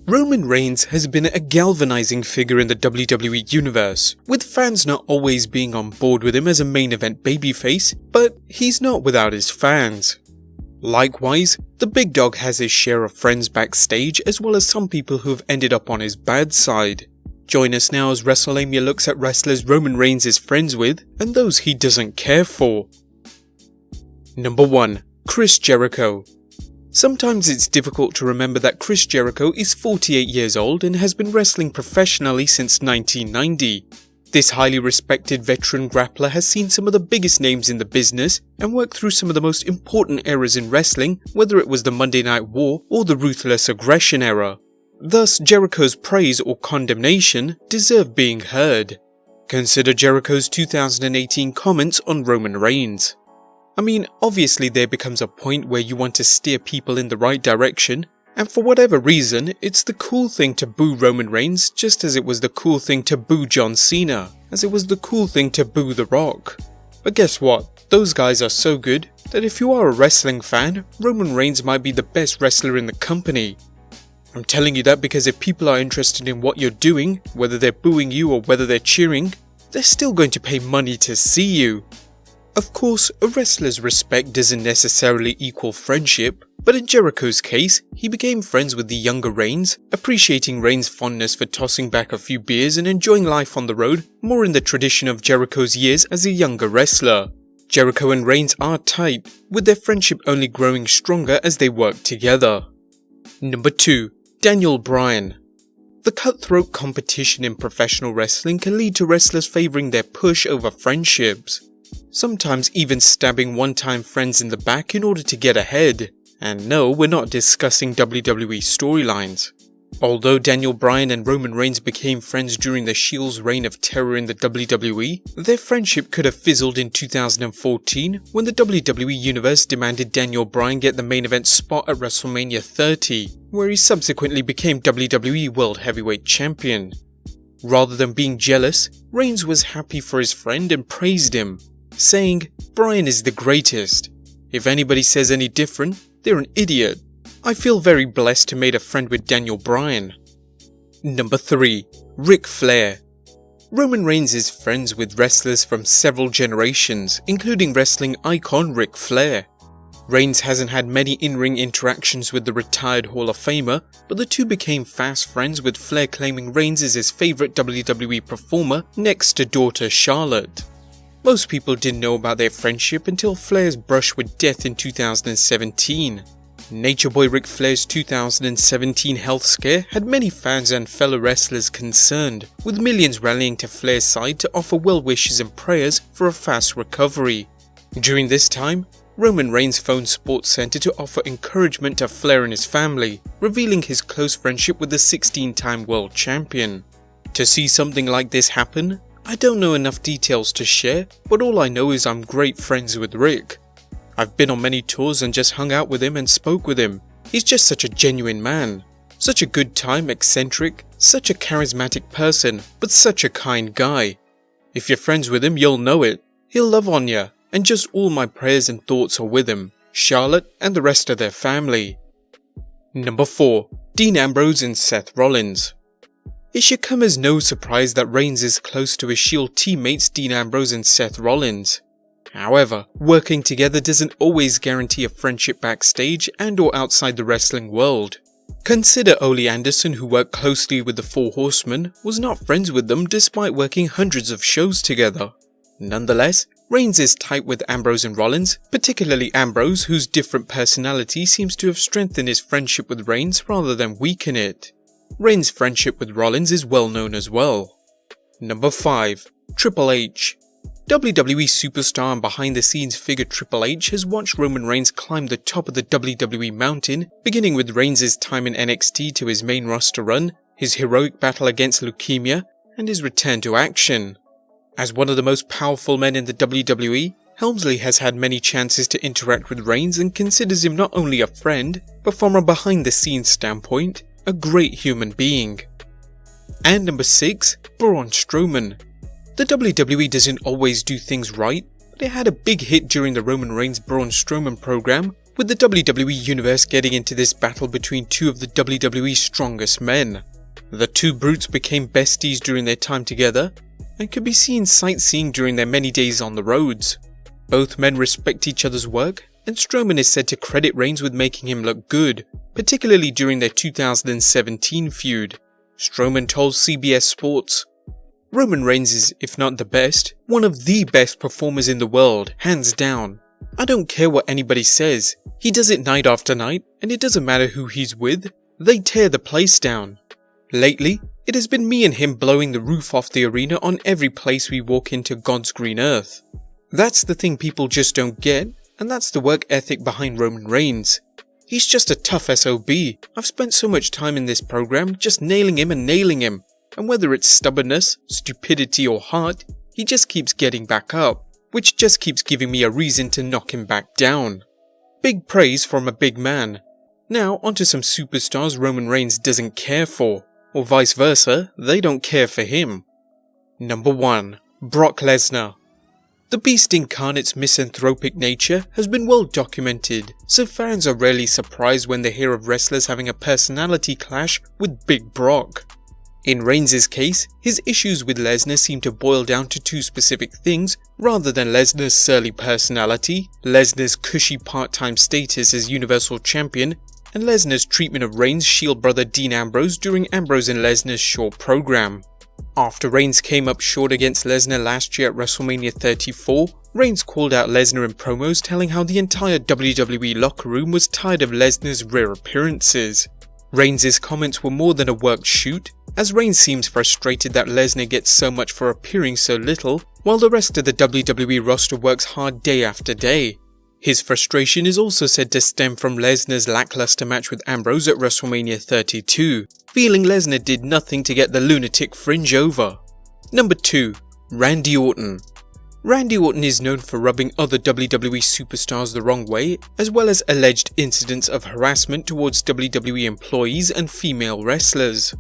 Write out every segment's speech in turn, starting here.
Roman Reigns has been a galvanizing figure in the WWE Universe, with fans not always being on board with him as a main event babyface, but he's not without his fans. Likewise, the big dog has his share of friends backstage as well as some people who have ended up on his bad side. Join us now as WrestleLamia looks at wrestlers Roman Reigns is friends with and those he doesn't care for. Number 1. Chris Jericho. Sometimes it's difficult to remember that Chris Jericho is 48 years old and has been wrestling professionally since 1990. This highly respected veteran grappler has seen some of the biggest names in the business and worked through some of the most important eras in wrestling, whether it was the Monday Night War or the Ruthless Aggression era. Thus, Jericho's praise or condemnation deserve being heard. Consider Jericho's 2018 comments on Roman Reigns. I mean, obviously there becomes a point where you want to steer people in the right direction, and for whatever reason, it's the cool thing to boo Roman Reigns just as it was the cool thing to boo John Cena, as it was the cool thing to boo The Rock. But guess what? Those guys are so good that if you are a wrestling fan, Roman Reigns might be the best wrestler in the company. I'm telling you that because if people are interested in what you're doing, whether they're booing you or whether they're cheering, they're still going to pay money to see you. Of course, a wrestler's respect doesn't necessarily equal friendship, but in Jericho's case, he became friends with the younger Reigns, appreciating Reigns' fondness for tossing back a few beers and enjoying life on the road, more in the tradition of Jericho's years as a younger wrestler. Jericho and Reigns are tight, with their friendship only growing stronger as they work together. Number 2. Daniel Bryan. The cutthroat competition in professional wrestling can lead to wrestlers favouring their push over friendships. Sometimes even stabbing one-time friends in the back in order to get ahead. And no, we're not discussing WWE storylines. Although Daniel Bryan and Roman Reigns became friends during the Shield's reign of terror in the WWE, their friendship could have fizzled in 2014 when the WWE Universe demanded Daniel Bryan get the main event spot at WrestleLamia 30, where he subsequently became WWE World Heavyweight Champion. Rather than being jealous, Reigns was happy for his friend and praised him, saying, "Bryan is the greatest. If anybody says any different, they're an idiot. I feel very blessed to made a friend with Daniel Bryan." Number 3. Ric Flair. Roman Reigns is friends with wrestlers from several generations, including wrestling icon Ric Flair. Reigns hasn't had many in-ring interactions with the retired Hall of Famer, but the two became fast friends, with Flair claiming Reigns is his favourite WWE performer next to daughter Charlotte. Most people didn't know about their friendship until Flair's brush with death in 2017. Nature Boy Ric Flair's 2017 health scare had many fans and fellow wrestlers concerned, with millions rallying to Flair's side to offer well wishes and prayers for a fast recovery. During this time, Roman Reigns phoned SportsCenter to offer encouragement to Flair and his family, revealing his close friendship with the 16-time world champion. To see something like this happen, I don't know enough details to share, but all I know is I'm great friends with Rick. I've been on many tours and just hung out with him and spoke with him. He's just such a genuine man. Such a good time, eccentric, such a charismatic person, but such a kind guy. If you're friends with him, you'll know it. He'll love on ya, and just all my prayers and thoughts are with him, Charlotte and the rest of their family. Number 4. Dean Ambrose and Seth Rollins. It should come as no surprise that Reigns is close to his Shield teammates Dean Ambrose and Seth Rollins. However, working together doesn't always guarantee a friendship backstage and or outside the wrestling world. Consider Ole Anderson, who worked closely with the Four Horsemen, was not friends with them despite working hundreds of shows together. Nonetheless, Reigns is tight with Ambrose and Rollins, particularly Ambrose, whose different personality seems to have strengthened his friendship with Reigns rather than weaken it. Reigns' friendship with Rollins is well known as well. Number 5. Triple H. WWE superstar and behind-the-scenes figure Triple H has watched Roman Reigns climb the top of the WWE mountain, beginning with Reigns' time in NXT to his main roster run, his heroic battle against leukemia, and his return to action. As one of the most powerful men in the WWE, Helmsley has had many chances to interact with Reigns and considers him not only a friend, but from a behind-the-scenes standpoint, a great human being. And number 6, Braun Strowman. The WWE doesn't always do things right, but it had a big hit during the Roman Reigns Braun Strowman program, with the WWE Universe getting into this battle between two of the WWE's strongest men. The two brutes became besties during their time together and could be seen sightseeing during their many days on the roads. Both men respect each other's work, and Strowman is said to credit Reigns with making him look good, particularly during their 2017 feud. Strowman told CBS Sports, "Roman Reigns is, if not the best, one of the best performers in the world, hands down. I don't care what anybody says, he does it night after night, and it doesn't matter who he's with, they tear the place down. Lately, it has been me and him blowing the roof off the arena on every place we walk into God's green earth. That's the thing people just don't get, and that's the work ethic behind Roman Reigns. He's just a tough SOB. I've spent so much time in this program just nailing him, and whether it's stubbornness, stupidity or heart, he just keeps getting back up, which just keeps giving me a reason to knock him back down." Big praise from a big man. Now onto some superstars Roman Reigns doesn't care for, or vice versa, they don't care for him. Number 1. Brock Lesnar. The Beast incarnate's misanthropic nature has been well documented, so fans are rarely surprised when they hear of wrestlers having a personality clash with Big Brock. In Reigns' case, his issues with Lesnar seem to boil down to two specific things rather than Lesnar's surly personality, Lesnar's cushy part-time status as Universal Champion, and Lesnar's treatment of Reigns' Shield brother Dean Ambrose during Ambrose and Lesnar's short program. After Reigns came up short against Lesnar last year at WrestleMania 34, Reigns called out Lesnar in promos telling how the entire WWE locker room was tired of Lesnar's rare appearances. Reigns' comments were more than a worked shoot, as Reigns seems frustrated that Lesnar gets so much for appearing so little, while the rest of the WWE roster works hard day after day. His frustration is also said to stem from Lesnar's lackluster match with Ambrose at WrestleMania 32, feeling Lesnar did nothing to get the lunatic fringe over. Number 2. Randy Orton. Randy Orton is known for rubbing other WWE superstars the wrong way, as well as alleged incidents of harassment towards WWE employees and female wrestlers.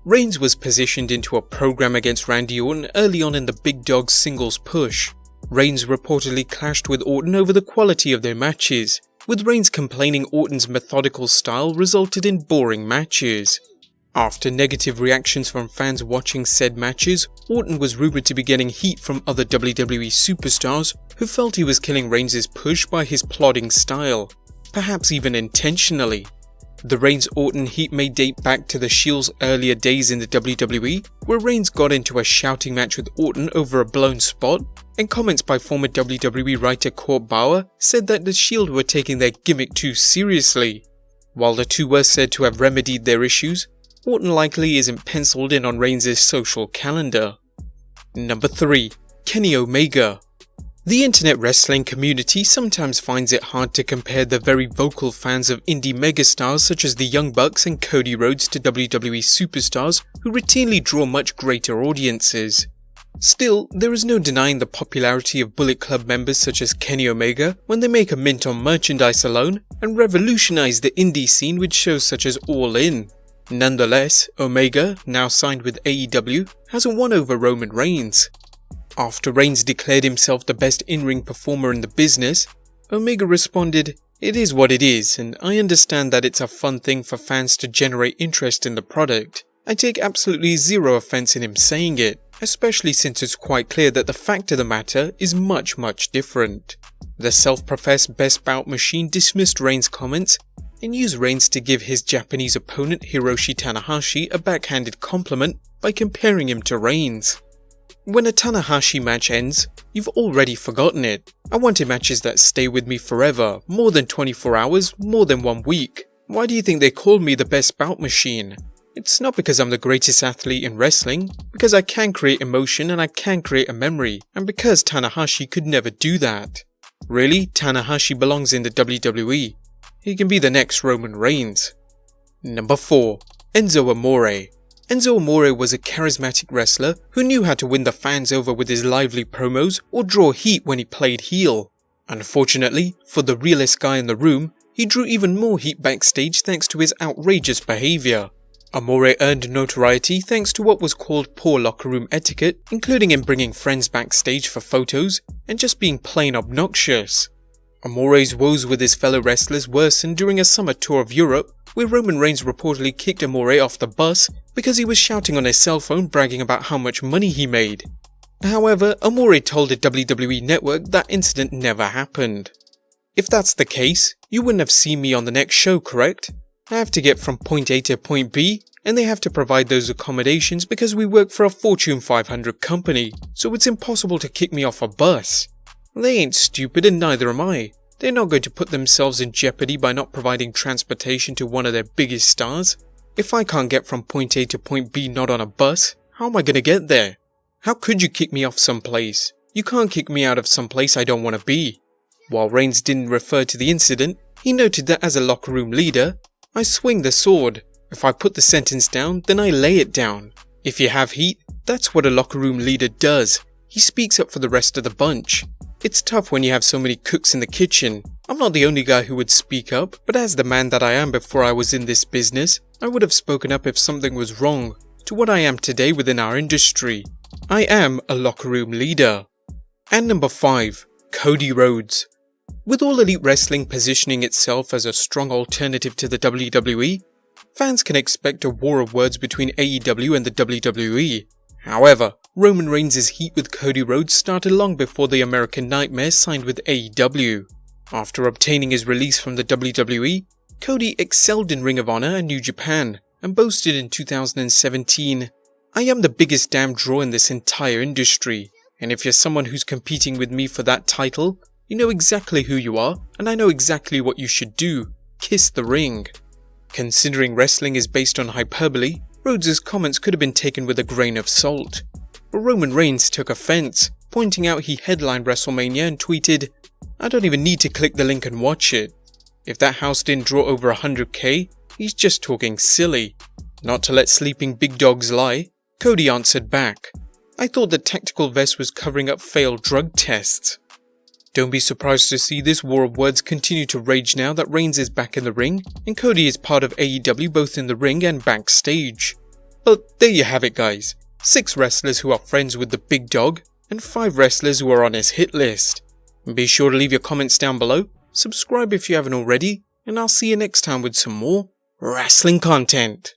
Reigns was positioned into a program against Randy Orton early on in the Big Dog's singles push. Reigns reportedly clashed with Orton over the quality of their matches, with Reigns complaining Orton's methodical style resulted in boring matches. After negative reactions from fans watching said matches, Orton was rumoured to be getting heat from other WWE superstars who felt he was killing Reigns' push by his plodding style, perhaps even intentionally. The Reigns-Orton heat may date back to the Shield's earlier days in the WWE, where Reigns got into a shouting match with Orton over a blown spot, and comments by former WWE writer Court Bauer said that the Shield were taking their gimmick too seriously. While the two were said to have remedied their issues, Orton likely isn't penciled in on Reigns' social calendar. Number 3. Kenny Omega. The internet wrestling community sometimes finds it hard to compare the very vocal fans of indie megastars such as the Young Bucks and Cody Rhodes to WWE superstars who routinely draw much greater audiences. Still, there is no denying the popularity of Bullet Club members such as Kenny Omega when they make a mint on merchandise alone and revolutionize the indie scene with shows such as All In. Nonetheless, Omega, now signed with AEW, hasn't won over Roman Reigns. After Reigns declared himself the best in-ring performer in the business, Omega responded, "It is what it is, and I understand that it's a fun thing for fans to generate interest in the product. I take absolutely zero offense in him saying it, especially since it's quite clear that the fact of the matter is much different." The self-professed best bout machine dismissed Reigns' comments and used Reigns to give his Japanese opponent Hiroshi Tanahashi a backhanded compliment by comparing him to Reigns. When a Tanahashi match ends, you've already forgotten it. I wanted matches that stay with me forever, more than 24 hours, more than 1 week. Why do you think they called me the best bout machine? It's not because I'm the greatest athlete in wrestling, because I can create emotion and I can create a memory, and because Tanahashi could never do that. Really, Tanahashi belongs in the WWE. He can be the next Roman Reigns. Number 4. Enzo Amore. Enzo Amore was a charismatic wrestler who knew how to win the fans over with his lively promos or draw heat when he played heel. Unfortunately, for the realest guy in the room, he drew even more heat backstage thanks to his outrageous behaviour. Amore earned notoriety thanks to what was called poor locker room etiquette, including him bringing friends backstage for photos and just being plain obnoxious. Amore's woes with his fellow wrestlers worsened during a summer tour of Europe, where Roman Reigns reportedly kicked Amore off the bus because he was shouting on his cell phone bragging about how much money he made. However, Amore told the WWE Network that incident never happened. If that's the case, you wouldn't have seen me on the next show, correct? I have to get from point A to point B, and they have to provide those accommodations because we work for a Fortune 500 company, so it's impossible to kick me off a bus. They ain't stupid and neither am I. They're not going to put themselves in jeopardy by not providing transportation to one of their biggest stars. If I can't get from point A to point B not on a bus, how am I going to get there? How could you kick me off someplace? You can't kick me out of someplace I don't want to be. While Reigns didn't refer to the incident, he noted that as a locker room leader, I swing the sword. If I put the sentence down, then I lay it down. If you have heat, that's what a locker room leader does. He speaks up for the rest of the bunch. It's tough when you have so many cooks in the kitchen. I'm not the only guy who would speak up, but as the man that I am before I was in this business, I would have spoken up if something was wrong to what I am today within our industry. I am a locker room leader. And number 5, Cody Rhodes. With All Elite Wrestling positioning itself as a strong alternative to the WWE, fans can expect a war of words between AEW and the WWE. However, Roman Reigns' heat with Cody Rhodes started long before the American Nightmare signed with AEW. After obtaining his release from the WWE, Cody excelled in Ring of Honor and New Japan, and boasted in 2017, "I am the biggest damn draw in this entire industry, and if you're someone who's competing with me for that title, you know exactly who you are, and I know exactly what you should do. Kiss the ring." Considering wrestling is based on hyperbole, Rhodes' comments could have been taken with a grain of salt. But Roman Reigns took offense, pointing out he headlined WrestleMania and tweeted, "I don't even need to click the link and watch it. If that house didn't draw over 100k, he's just talking silly." Not to let sleeping big dogs lie, Cody answered back, "I thought the tactical vest was covering up failed drug tests." Don't be surprised to see this war of words continue to rage now that Reigns is back in the ring and Cody is part of AEW both in the ring and backstage. But there you have it guys, 6 wrestlers who are friends with the big dog and 5 wrestlers who are on his hit list. Be sure to leave your comments down below, subscribe if you haven't already, and I'll see you next time with some more wrestling content.